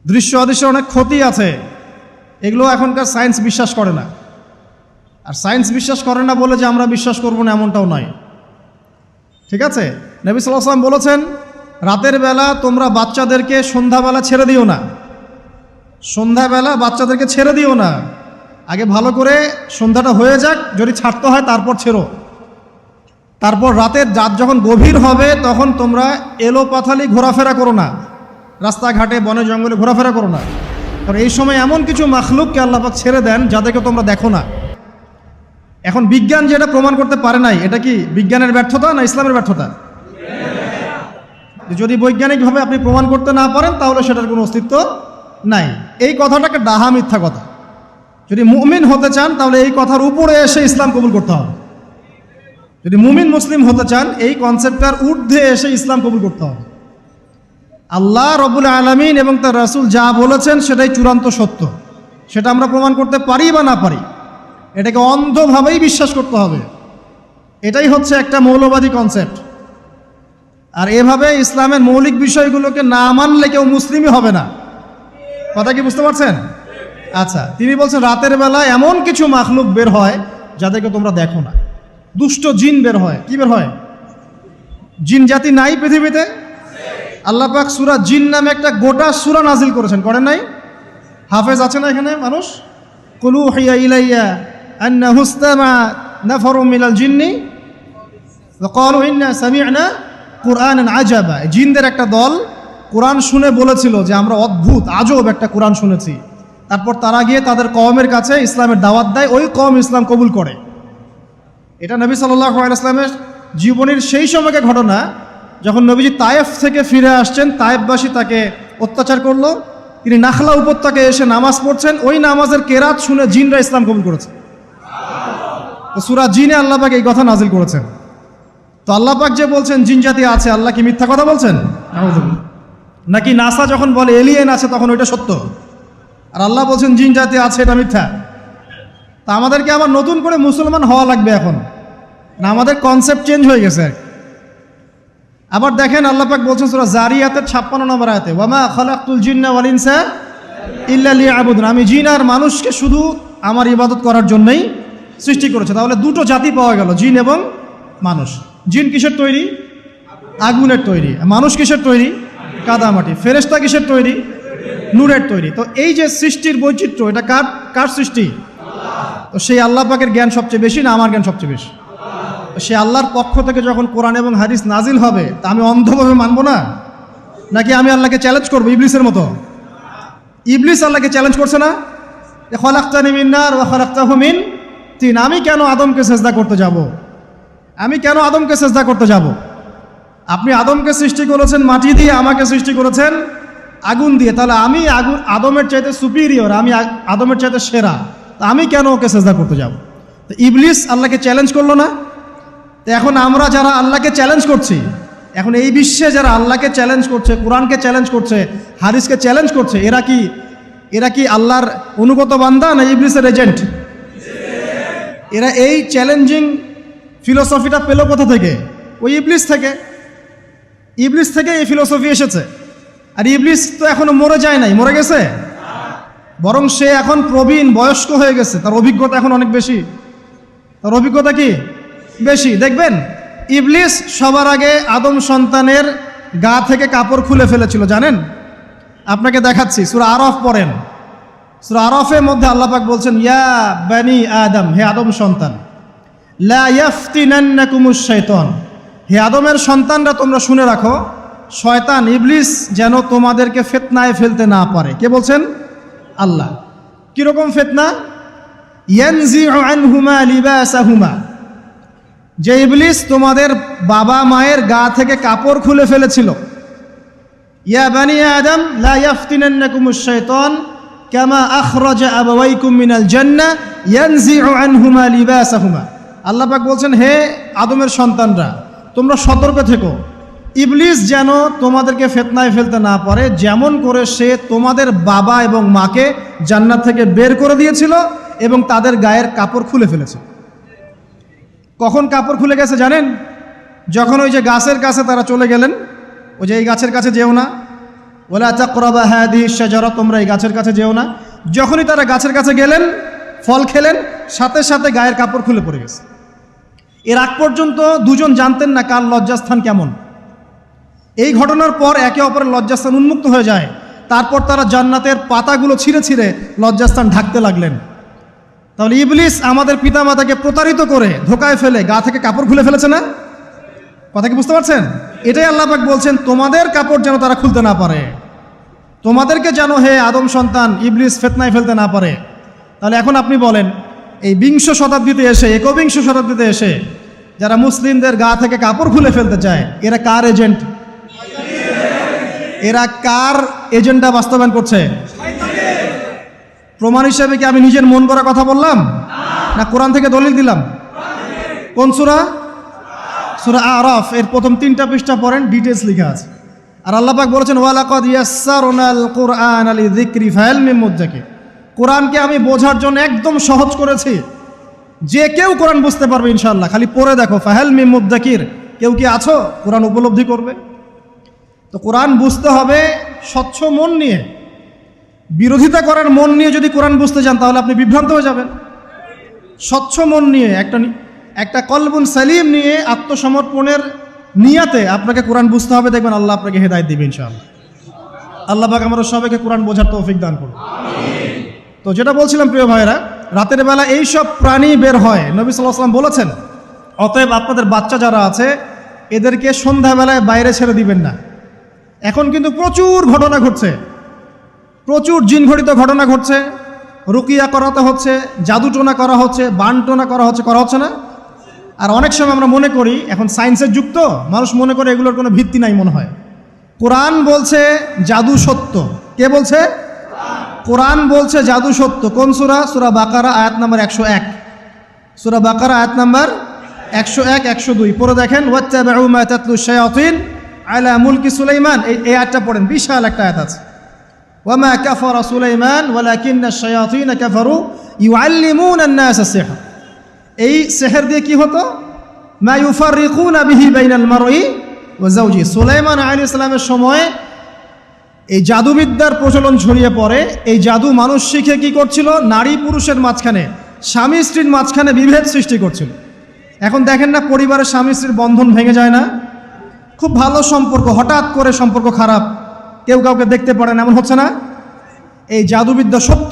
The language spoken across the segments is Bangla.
দৃশ্য অদৃশ্যের অনেক ক্ষতি আছে, এগুলো এখনকার সায়েন্স বিশ্বাস করে না। আর সায়েন্স বিশ্বাস করে না বলে যে আমরা বিশ্বাস করব না এমনটাও নয়, ঠিক আছে? নবী সাল্লাল্লাহু আলাইহি ওয়াসাল্লাম বলেছেন, রাতের বেলা তোমরা বাচ্চাদেরকে সন্ধ্যাবেলা ছেড়ে দিও না, সন্ধ্যাবেলা বাচ্চাদেরকে ছেড়ে দিও না, আগে ভালো করে সন্ধ্যাটা হয়ে যাক, যদি ছাড়তে হয় তারপর ছেড়ো। তারপর রাতের রাত যখন গভীর হবে তখন তোমরা এলোপাথালি ঘোরাফেরা করো না, রাস্তাঘাটে বনে জঙ্গলে ঘোরাফেরা করো না, কারণ এই সময় এমন কিছু মাখলুককে আল্লাহ পাক ছেড়ে দেন যাদেরকে তোমরা দেখো না। এখন বিজ্ঞান যেটা প্রমাণ করতে পারে নাই, এটা কি বিজ্ঞানের ব্যর্থতা না ইসলামের ব্যর্থতা? যদি বৈজ্ঞানিকভাবে আপনি প্রমাণ করতে না পারেন তাহলে সেটার কোনো অস্তিত্ব নাই। এই কথাটাকে ডাহা মিথ্যা কথা। যদি মুমিন হতে চান তাহলে এই কথার উপরে এসে ইসলাম কবুল করতে হবে। যদি মুমিন মুসলিম হতে চান এই কনসেপ্টটার ঊর্ধ্বে এসে ইসলাম কবুল করতে হবে। আল্লাহ রব্বুল আলামিন এবং তার রাসূল যা বলেছেন সেটাই চূড়ান্ত সত্য, সেটা আমরা প্রমাণ করতে পারি বা না পারি, এটাকে অন্ধভাবেই বিশ্বাস করতে হবে। এটাই হচ্ছে একটা মৌলবাদী কনসেপ্ট। আর এভাবে ইসলামের মৌলিক বিষয়গুলোকে না মানলে কেউ মুসলিমই হবে না। কথা কি বুঝতে পারছেন? আচ্ছা, তিনি বলছেন রাতের বেলা এমন কিছু মাখলুক বের হয় যাদেরকে তোমরা দেখো না। দুষ্ট জিন বের হয়। কি বের হয়? জিন জাতি নাই পৃথিবীতে? আল্লাহ পাক সূরা জিন নামে একটা গোটা সূরা নাজিল করেছেন, করেন নাই? হাফেজ আছে না এখানে মানুষ? কুলু হিয়া ইলাইয়া আন্নাহু ইসতামা নাফারুম মিনাল জিন্নি ওয়া ক্বালু ইন্না সামি'না কুরআনান আজাবা। জিনদের একটা দল কোরআন শুনে বলেছিল যে আমরা অদ্ভুত আজব একটা কোরআন শুনেছি। তারপর তারা গিয়ে তাদের কওমের কাছে ইসলামের দাওয়াত দেয়, ওই কওম ইসলাম কবুল করে। এটা নবী সাল্লাল্লাহু আলাইহি ওয়াসাল্লামের জীবনের সেই সময়কে ঘটনা যখন নবীজি তায়েফ থেকে ফিরে আসছেন। তায়েফবাসী তাকে অত্যাচার করলো, তিনি নাখলা উপত্যকায় এসে নামাজ পড়ছেন, ওই নামাজের কেরাত শুনে জিনরা ইসলাম কবুল করেছে। তো সূরা জিনে আল্লাহ পাক এই কথা নাজিল করেছেন। তো আল্লাহ পাক যে বলছেন জিন জাতি আছে, আল্লাহ কি মিথ্যা কথা বলছেন? নাকি নাসা যখন বলে এলিয়েন আছে তখন ওইটা সত্য, আর আল্লাহ বলছেন জিন জাতি আছে এটা মিথ্যা? তা আমাদেরকে আবার নতুন করে মুসলমান হওয়া লাগবে এখন না? আমাদের কনসেপ্ট চেঞ্জ হয়ে গেছে। আবার দেখেন আল্লাহ পাক বলছেন সূরা জারিয়াতের 56 নম্বর আয়াতে, ওয়ামা খালাকতুল জিন্না ওয়াল ইনসা ইল্লা লিয়াবুদুন, আমি জিন আর মানুষকে শুধু আমার ইবাদত করার জন্যই সৃষ্টি করেছে। তাহলে দুটো জাতি পাওয়া গেল, জিন এবং মানুষ। জিন কিসের তৈরি? আগুনের তৈরি। মানুষ কিসের তৈরি? কাদামাটি। ফেরেশতা কিসের তৈরি? নূরের তৈরি। তো এই যে সৃষ্টির বৈচিত্র্য, এটা কার সৃষ্টি? তো সেই আল্লাহ পাকের জ্ঞান সবচেয়ে বেশি না আমার জ্ঞান সবচেয়ে বেশি? সে আল্লাহর পক্ষ থেকে যখন কোরআন এবং হাদিস নাজিল হবে তা আমি অন্ধভাবে মানবো না? নাকি আমি আল্লাহকে চ্যালেঞ্জ করবো ইবলিসের মতো? ইবলিস আল্লাহকে চ্যালেঞ্জ করছে না, খলাকতানি মিন নার ওয়া খলাকতাহু মিন তিন, আমি কেন আদমকে সেজদা করতে যাব? আমি কেন আদমকে সেজদা করতে যাব? আপনি আদমকে সৃষ্টি করেছেন মাটি দিয়ে, আমাকে সৃষ্টি করেছেন আগুন দিয়ে, তাহলে আমি আদমের চাইতে সুপিরিয়র, আমি আদমের চাইতে সেরা, তা আমি কেন ওকে সেজদা করতে যাব? তো ইবলিস আল্লাহকে চ্যালেঞ্জ করলো না? তো এখন আমরা যারা আল্লাহকে চ্যালেঞ্জ করছি, এখন এই বিশ্বে যারা আল্লাহকে চ্যালেঞ্জ করছে, কোরআনকে চ্যালেঞ্জ করছে, হাদিসকে চ্যালেঞ্জ করছে, এরা কি আল্লাহর অনুগত বান্দা না ইবলিসের এজেন্ট? এরা এই চ্যালেঞ্জিং ফিলোসফিটা পেল কোথা থেকে? ওই ইবলিস থেকে। ইবলিস থেকে এই ফিলোসফি এসেছে। আর ইবলিস তো এখনো মরে যায় নাই, মরে গেছে, বরং সে এখন প্রবীণ বয়স্ক হয়ে গেছে, তার অভিজ্ঞতা এখন অনেক বেশি। তার অভিজ্ঞতা কি বেশি? দেখবেন ইবলিস সবার আগে আদম সন্তানের গা থেকে কাপড় খুলে ফেলেছিল, জানেন? আপনাকে দেখাচ্ছি, সূরা আরাফ পড়েন। সূরা আরাফের মধ্যে আল্লাহ পাক বলছেন, ইয়া বানি আদম, হে আদম সন্তান, লা ইয়াফতিনান্নাকুমুশ শাইতান, হে আদমের সন্তানরা তোমরা শুনে রাখো, শয়তান ইবলিস যেন তোমাদেরকে ফিতনায় ফেলতে না পারে। কে বলছেন? আল্লাহ। কিরকম ফিতনা? ইয়ানজিউ আনহুমা লিবাসাহুমা, যে ইবলিস তোমাদের বাবা মায়ের গা থেকে কাপড় খুলে ফেলেছিল। ইয়া বানি আদম লা ইয়াফতিনান্নাকুমুশ শাইতান কামা আখরাজা আবাওয়াইকুম মিনাল জান্নাহ ইয়ানজিউ আনহুমা লিবাসাহুমা। আল্লাহ পাক বলছেন, হে আদমের সন্তানরা তোমরা সতর্ক থেকো, ইবলিস যেন তোমাদেরকে ফিতনায় ফেলতে না পারে, যেমন করে সে তোমাদের বাবা এবং মাকে জান্নাত থেকে বের করে দিয়েছিল এবং তাদের গায়ের কাপড় খুলে ফেলেছে। কখন কাপড় খুলে গেছে জানেন? যখন ওই যে গাছের কাছে তারা চলে গেলেন, ওই যে এই গাছের কাছে যেও না, ওয়ালা তাকরাবা হাদিহি শাজারা, তোমরা এই গাছের কাছে যেও না। যখনই তারা গাছের কাছে গেলেন, ফল খেলেন, সাথে সাথে গায়ের কাপড় খুলে পড়ে গেছে। এর আগ পর্যন্ত দুজন জানতেন না কার লজ্জাস্থান কেমন। এই ঘটনার পর একে অপরের লজ্জাস্থান উন্মুক্ত হয়ে যায়। তারপর তারা জান্নাতের পাতাগুলো ছিঁড়ে ছিঁড়ে লজ্জাস্থান ঢাকতে লাগলেন। তাহলে ইবলিস আমাদের পিতামাতাকে প্রতারিত করে ধোকায় ফেলে গা থেকে কাপড় খুলে ফেলেছে না? কথা কি বুঝতে পারছেন? এটাই আল্লাহ পাক বলছেন, তোমাদের কাপড় যেন তারা খুলতে না পারে, তোমাদেরকে যেন হে আদম সন্তান ইবলিস ফিতনায় ফেলতে না পারে। তাহলে এখন আপনি বলেন, এই বিংশ শতাব্দীতে এসে, একবিংশ শতাব্দীতে এসে যারা মুসলিমদের গা থেকে কাপড় খুলে ফেলতে চায়, এরা কার এজেন্ট? এরা কার এজেন্ডা বাস্তবায়ন করছে? প্রমাণ হিসেবে কি আমি নিজের মন করা কথা বললাম, না কোরআন থেকে দলিল দিলাম? কোন সূরা? সূরা আরাফ এর প্রথম 3টা পৃষ্ঠা পড়েন, ডিটেইলস লেখা আছে। আর আল্লাহ পাক বলেছেন, ওয়ালাকাদ ইয়াসসারনাল কুরআনা লিযিকরি ফাহাল মিন মুদ্দাকির, কোরআনকে আমি বোঝার জন্য একদম সহজ করেছি, যে কেউ কোরআন বুঝতে পারবে ইনশাআল্লাহ। খালি পড়ে দেখো, ফাহাল মিন মুদ্দাকির, কেউ কি আছো কোরআন উপলব্ধি করবে? তো কোরআন বুঝতে হবে স্বচ্ছ মন নিয়ে। বিরোধিতা করার মন নিয়ে যদি কোরআন বুঝতে যান তাহলে আপনি বিভ্রান্ত হয়ে যাবেন। স্বচ্ছ মন নিয়ে, একটা কলবুন সালিম নিয়ে, আত্মসমর্পণের নিয়াতে আপনাকে কোরআন বুঝতে হবে। দেখবেন আল্লাহ আপনাকে হেদায়েত দিবেন ইনশাআল্লাহ। আল্লাহ পাক আমরা সবাইকে কোরআন বোঝার তৌফিক দান করুন। তো যেটা বলছিলাম প্রিয় ভাইরা, রাতের বেলা এই সব প্রাণী বের হয়, নবী সাল্লাল্লাহু আলাইহি ওয়াসাল্লাম বলেছেন, অতএব আপনাদের বাচ্চা যারা আছে এদেরকে সন্ধ্যাবেলায় বাইরে ছেড়ে দিবেন না। এখন কিন্তু প্রচুর ঘটনা ঘটছে, প্রচুর জিনঘটিত ঘটনা ঘটছে, রুকিয়া করাতে হচ্ছে, জাদুটোনা করা হচ্ছে, বানটোনা করা হচ্ছে না? আর অনেক সময় আমরা মনে করি, এখন সায়েন্সের যুগ তো, মানুষ মনে করে এগুলোর কোনো ভিত্তি নাই মনে হয়। কোরআন বলছে জাদু সত্য। কে বলছে? কোরআন বলছে জাদু সত্য। কোন সূরা? সূরা বাকারা আয়াত নাম্বার 101। সূরা বাকারা আয়াত নাম্বার 101, 102 পড়ে দেখেন। ওয়াত্তাবাউ মা তাতলু শায়াতিন আলা মুলকি সুলাইমান, এই আয়াতটা পড়েন, বিশাল একটা আয়াত আছে। ওয়ামা কাফারা সুলাইমান ওয়ালাকিন্না শায়াতিন কাফারু ইউআল্লিমুনা আন-নাস আস-সিহর। এই সিহর দিয়ে কি হতো? মা ইউফাররিকুনা বিহি বাইনাল মারই ওয়া যাওজি। সুলাইমান আলাইহিস সালামের সময় এই জাদুবিদ্যার প্রচলন ছড়িয়ে পড়ে। এই জাদু মানুষ শিখে কি করছিল? নারী পুরুষের মাঝখানে, স্বামী স্ত্রীর মাঝখানে বিভেদ সৃষ্টি করছিল। এখন দেখেন না, পরিবারের স্বামী স্ত্রীর বন্ধন ভেঙে যায় না? খুব ভালো সম্পর্ক, হঠাৎ করে সম্পর্ক খারাপ, কেউ কাউকে দেখতে পারে না, এমন হচ্ছে না? এই জাদুবিদ্যা সত্য।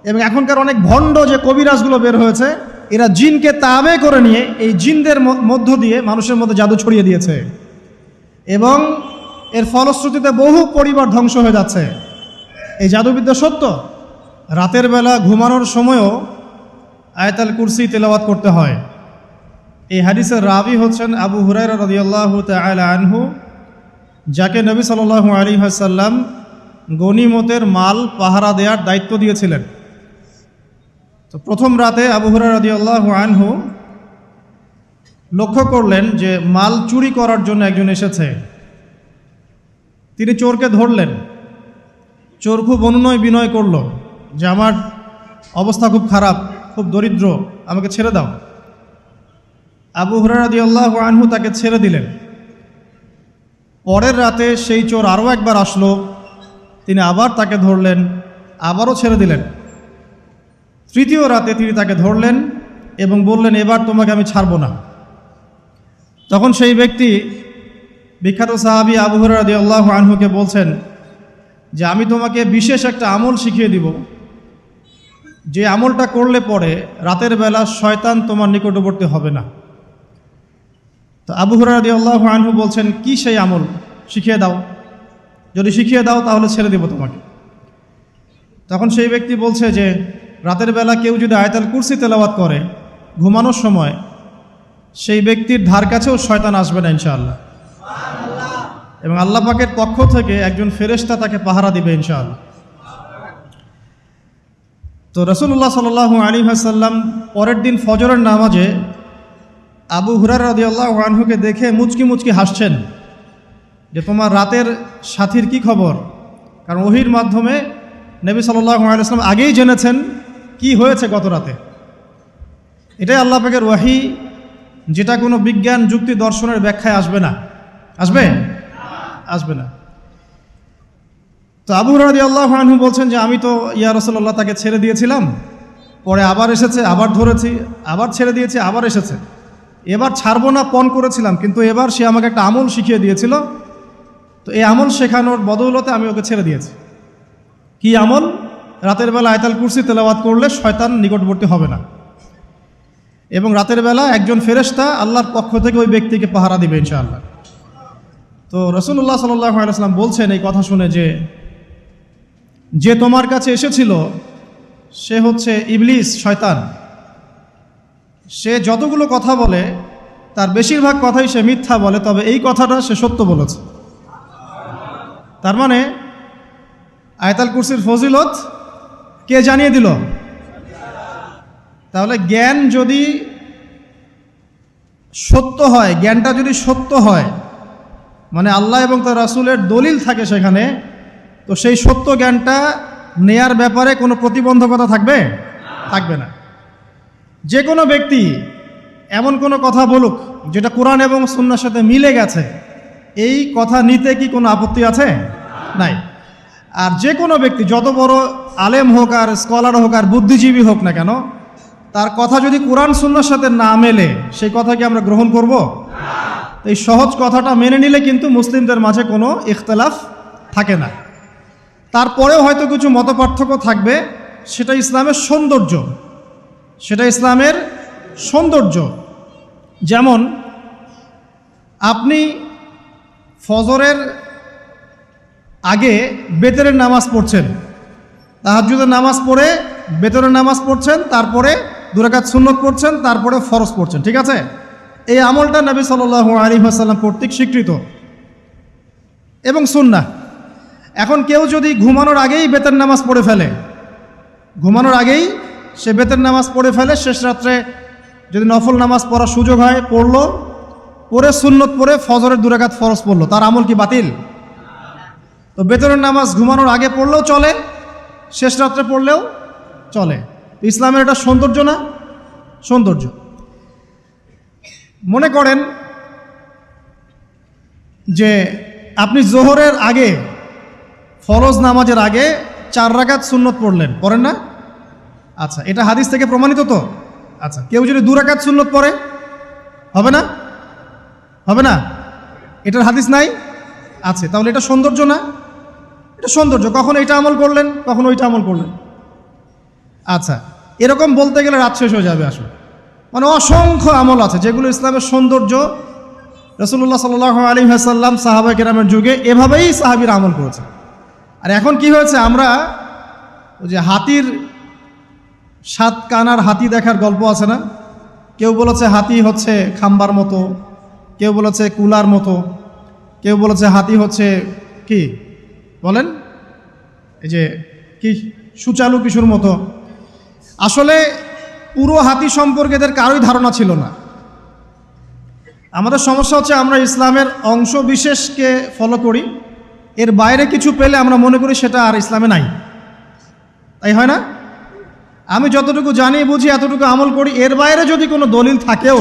এবং এখনকার অনেক ভণ্ড যে কবিরাজগুলো বের হয়েছে, এরা জিনকে তাবে করে নিয়ে এই জিনদের মধ্য দিয়ে মানুষের মধ্যে জাদু ছড়িয়ে দিয়েছে, এবং এর ফলশ্রুতিতে বহু পরিবার ধ্বংস হয়ে যাচ্ছে। এই জাদুবিদ্যা সত্য। রাতের বেলা ঘুমানোর সময়ও আয়াতুল কুরসি তেলাওয়াত করতে হয়। এই হাদিসের রাবি হচ্ছেন আবু হুরায়রা রাদিয়াল্লাহু তাআলা আনহু, যাকে নবী সাল্লাল্লাহু আলাইহি ওয়াসাল্লাম গনিমতের মাল পাহারা দেওয়ার দায়িত্ব দিয়েছিলেন। তো প্রথম রাতে আবু হুরায়রা রাদিয়াল্লাহু আনহু লক্ষ্য করলেন যে মাল চুরি করার জন্য একজন এসেছে। তিনি চোরকে ধরলেন। চোর খুব অনুনয় বিনয় করল যে আমার অবস্থা খুব খারাপ, খুব দরিদ্র, আমাকে ছেড়ে দাও। আবু হুরায়রা রাদিয়াল্লাহু আনহু তাকে ছেড়ে দিলেন। পরের রাতে সেই চোর আরও একবার আসলো, তিনি আবার তাকে ধরলেন, আবারও ছেড়ে দিলেন। তৃতীয় রাতে তিনি তাকে ধরলেন এবং বললেন, এবার তোমাকে আমি ছাড়ব না। তখন সেই ব্যক্তি, বিখ্যাত সাহাবী আবু হুরায়রা রাদিয়াল্লাহু আনহুকে বলছেন যে আমি তোমাকে বিশেষ একটা আমল শিখিয়ে দিব, যে আমলটা করলে পরে রাতের বেলা শয়তান তোমার নিকটবর্তী হবে না। তো আবু হুরায়রা রাদিয়াল্লাহু আনহু বলছেন, কি সেই আমল? শিখিয়ে দাও, যদি শিখিয়ে দাও তাহলে ছেড়ে দেব তোমাকে। তখন সেই ব্যক্তি বলছে যে রাতের বেলা কেউ যদি আয়াতুল কুরসি তেলাওয়াত করে ঘুমানোর সময়, সেই ব্যক্তির ধার কাছেও শয়তান আসবে না ইনশাআল্লাহ, এবং আল্লাহ পাকের পক্ষ থেকে একজন ফেরেশতা তাকে পাহারা দিবে ইনশাআল্লাহ। তো রাসূলুল্লাহ সাল্লাল্লাহু আলাইহি ওয়াসাল্লাম পরের দিন ফজরের নামাজে আবু হুরায়রা রাদিয়াল্লাহু আনহুকে দেখে মুচকি মুচকি হাসছেন যে তোমার রাতের সাথীর কি খবর? কারণ ওহীর মাধ্যমে নবী সাল্লাল্লাহু আলাইহি ওয়াসাল্লাম আগেই জেনেছেন কি হয়েছে গত রাতে। এটাই আল্লাহ পাকের ওয়াহি, যেটা কোনো বিজ্ঞান যুক্তি দর্শনের ব্যাখ্যায় আসবে না। আসবে না। তো আবু হুরায়রা রাদিয়াল্লাহু আনহু বলছেন যে আমি তো ইয়া রাসূলুল্লাহ তাকে ছেড়ে দিয়েছিলাম, পরে আবার এসেছে, আবার ধরেছি, আবার ছেড়ে দিয়েছি, আবার এসেছে, এবার ছাড়বো না পণ করেছিলাম, কিন্তু এবার সে আমাকে একটা আমল শিখিয়ে দিয়েছিল, তো এই আমল শেখানোর বদৌলতে আমি ওকে ছেড়ে দিয়েছি। কি আমল? রাতের বেলা আয়াতুল কুরসি তেলাওয়াত করলে শয়তান নিকটবর্তী হবে না, এবং রাতের বেলা একজন ফেরেশতা আল্লাহর পক্ষ থেকে ওই ব্যক্তিকে পাহারা দিবে ইনশাআল্লাহ। তো রাসূলুল্লাহ সাল্লাল্লাহু আলাইহি ওয়াসাল্লাম বলছেন এই কথা শুনে যে তোমার কাছে এসেছিল সে হচ্ছে ইবলিস, শয়তান। সে যতগুলো কথা বলে তার বেশিরভাগ কথাই সে মিথ্যা বলে, তবে এই কথাটা সে সত্য বলেছে। তার মানে আয়াতুল কুরসির ফজিলত কে জানিয়ে দিল? তাহলে জ্ঞান যদি সত্য হয়, জ্ঞানটা যদি সত্য হয়, মানে আল্লাহ এবং তার রাসূলের দলিল থাকে সেখানে, তো সেই সত্য জ্ঞানটা নেয়ার ব্যাপারে কোনো প্রতিবন্ধকতা থাকবে? থাকবে না। যে কোনো ব্যক্তি এমন কোনো কথা বলুক যেটা কোরআন এবং সুন্নাহর সাথে মিলে গেছে, এই কথা নিতে কি কোনো আপত্তি আছে? নাই। আর যে কোনো ব্যক্তি যত বড় আলেম হোক আর স্কলার হোক আর বুদ্ধিজীবী হোক না কেন, তার কথা যদি কোরআন সুন্নাহর সাথে না মেলে সেই কথা কি আমরা গ্রহণ করব? এই সহজ কথাটা মেনে নিলে কিন্তু মুসলিমদের মাঝে কোনো ইখতিলাফ থাকে না। তারপরেও হয়তো কিছু মতপার্থক্য থাকবে, সেটা ইসলামের সৌন্দর্য, সেটা ইসলামের সৌন্দর্য। যেমন আপনি ফজরের আগে বেতরের নামাজ পড়ছেন, তাহাজ্জুদের নামাজ পড়ে বেতরের নামাজ পড়ছেন, তারপরে 2 রাকাত সুন্নত পড়ছেন, তারপরে ফরজ পড়ছেন, ঠিক আছে? এই আমলটা নবী সাল্লাল্লাহু আলাইহি ওয়াসাল্লাম কর্তৃক স্বীকৃত এবং সুন্নাহ। এখন কেউ যদি ঘুমানোর আগেই বেতের নামাজ পড়ে ফেলে, ঘুমানোর আগেই সে বেতের নামাজ পড়ে ফেলে, শেষ রাত্রে যদি নফল নামাজ পড়ার সুযোগ হয় পড়লো, পরে সুন্নত পড়ে ফজরের 2 রাকাত ফরজ পড়লো, তার আমল কি বাতিল? তো বেতরের নামাজ ঘুমানোর আগে পড়লেও চলে, শেষ রাত্রে পড়লেও চলে। ইসলামের এটা সৌন্দর্য না? সৌন্দর্য। মনে করেন যে আপনি জোহরের আগে, ফরজ নামাজের আগে 4 রাকাত সুন্নত পড়লেন, পড়েন না? আচ্ছা, এটা হাদিস থেকে প্রমাণিত তো? আচ্ছা, কেউ যদি 2 রাকাত সুন্নত পড়ে হবে না? হবে না? এটার হাদিস নাই? আছে। তাহলে এটা সৌন্দর্য না? এটা সৌন্দর্য। কখন এটা আমল করলেন, কখন ওইটা আমল করলেন। আচ্ছা, এরকম বলতে গেলে রাত শেষ হয়ে যাবে আসলে। মানে অসংখ্য আমল আছে যেগুলো ইসলামের সৌন্দর্য। রাসূলুল্লাহ সাল্লাল্লাহু আলাইহি ওয়াসাল্লাম সাহাবা কেরামের যুগে এভাবেই সাহাবীরা আমল করেছে। আর এখন কি হয়েছে, আমরা ওই যে হাতির 7 কানার হাতি দেখার গল্প আছে না? কেউ বলেছে হাতি হচ্ছে খাম্বার মতো, কেউ বলেছে কুলার মতো, কেউ বলেছে হাতি হচ্ছে কি বলেন, এই যে কি সুচালু কিশোর মতো। আসলে পুরো হাতি সম্পর্কে এদের কারোই ধারণা ছিল না। আমাদের সমস্যা হচ্ছে আমরা ইসলামের অংশ বিশেষকে ফলো করি, এর বাইরে কিছু পেলে আমরা মনে করি সেটা আর ইসলামে নাই। তাই হয় না? আমি যতটুকু জানি বুঝি এতটুকু আমল করি, এর বাইরে যদি কোনো দলিল থাকেও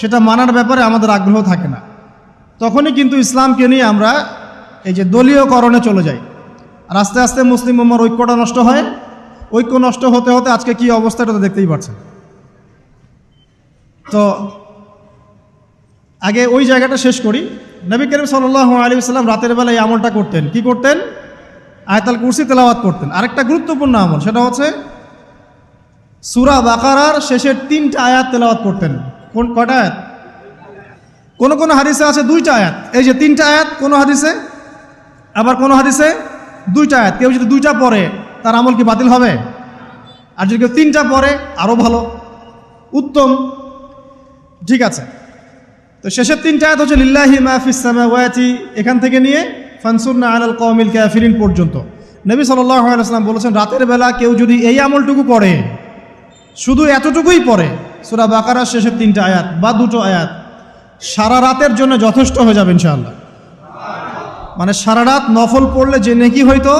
সেটা মানার ব্যাপারে আমাদের আগ্রহ থাকে না। তখনই কিন্তু ইসলামকে নিয়ে আমরা এই যে দলীয়করণে চলে যাই, আর আস্তে আস্তে মুসলিম উম্মার ঐক্যটা নষ্ট হয়। ঐক্য নষ্ট হতে হতে আজকে কি অবস্থা এটা তো দেখতেই পাচ্ছেন। তো আগে ওই জায়গাটা শেষ করি। নবী করিম সাল্লাল্লাহু আলাইহি ওয়াসাল্লাম রাতের বেলা এই আমলটা করতেন। কি করতেন? আয়াতুল কুরসি তেলাওয়াত করতেন। আরেকটা গুরুত্বপূর্ণ আমল, সেটা হচ্ছে সূরা বাকারার শেষের 3টা আয়াত তেলাওয়াত করতেন। কয়টা আয়াত? কোন কোন হাদিসে আছে 2টা আয়াত। এই যে 3টা আয়াত কোন হাদিসে, আবার কোন হাদিসে 2টা আয়াত। কেউ যদি 2টা পড়ে তার আমল কি বাতিল হবে? আর যদি কেউ 3টা পড়ে আরও ভালো, উত্তম। ঠিক আছে, তো শেষের 3টা আয়াত হচ্ছে লিল্লাহি মা ফিস সামাওয়াতি, এখান থেকে নিয়ে ফানসুরনা আলাল কওমিল কাফিরিন পর্যন্ত। নবী সাল্লাল্লাহু আলাইহি ওয়াসাল্লাম বলেছেন রাতের বেলা কেউ যদি এই আমলটুকু করে, শুধু এতটুকুই পড়ে, সূরা বাকারার শেষের 3টা আয়াত বা 2টো আয়াত, সারা রাতের জন্য যথেষ্ট হয়ে যাবে ইনশাআল্লাহ। মানে সারা রাত নফল পড়লে যে নেকি হইতো,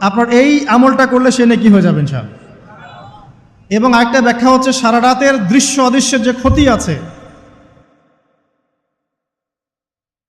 আপনার এই আমলটা করলে সে নেকি হয়ে যাবে ইনশাআল্লাহ। এবং আরেকটা ব্যাখ্যা হচ্ছে সারা রাতের দৃশ্য অদৃশ্যের যে ক্ষতি আছে